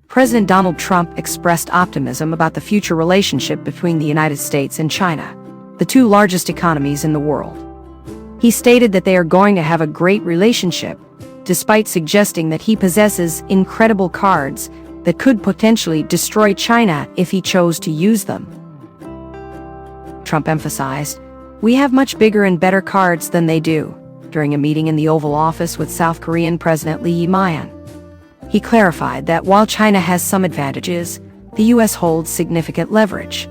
President Donald Trump expressed optimism about the future relationship between the United States and China, the two largest economies in the world. He stated that they are going to have a great relationship, despite suggesting that he possesses incredible cards that could potentially destroy China if he chose to use them. Trump emphasized, "We have much bigger and better cards than they do," during a meeting in the Oval Office with South Korean President Lee Jae-myung. He clarified that while China has some advantages, the U.S. holds significant leverage.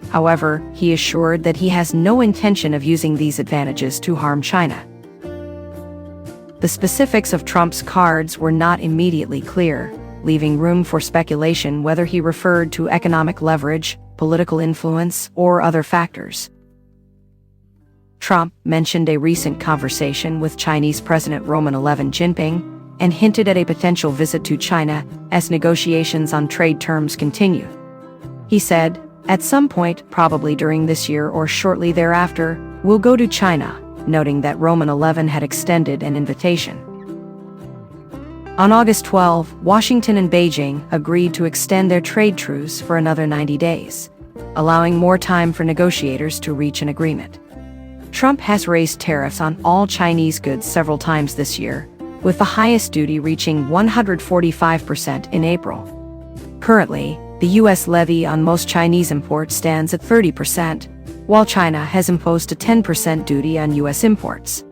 However, he assured that he has no intention of using these advantages to harm China. The specifics of Trump's cards were not immediately clear, leaving room for speculation whether he referred to economic leverage, political influence, or other factors. Trump mentioned a recent conversation with Chinese President Xi Jinping and hinted at a potential visit to China as negotiations on trade terms continue. He said, "At some point, probably during this year or shortly thereafter, we'll go to China," noting that Xi had extended an invitation. On August 12, Washington and Beijing agreed to extend their trade truce for another 90 days, allowing more time for negotiators to reach an agreement. Trump has raised tariffs on all Chinese goods several times this year, with the highest duty reaching 145% in April. Currently, the U.S. levy on most Chinese imports stands at 30%, while China has imposed a 10% duty on U.S. imports.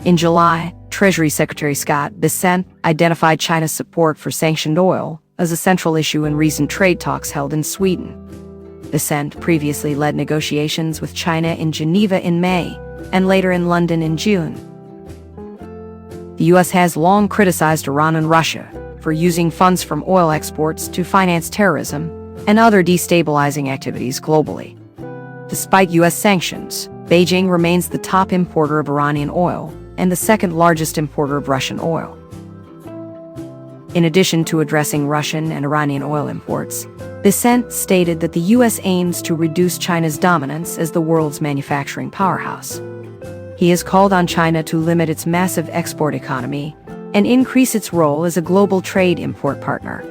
In July, Treasury Secretary Scott Bessent identified China's support for sanctioned oil as a central issue in recent trade talks held in Sweden. Bessent previously led negotiations with China in Geneva in May and later in London in June. The U.S. has long criticized Iran and Russia for using funds from oil exports to finance terrorism and other destabilizing activities globally. Despite U.S. sanctions, Beijing remains the top importer of Iranian oil and the second largest importer of Russian oil. In addition to addressing Russian and Iranian oil imports, Bessent stated that the U.S. aims to reduce China's dominance as the world's manufacturing powerhouse. He has called on China to limit its massive export economy and increase its role as a global trade import partner.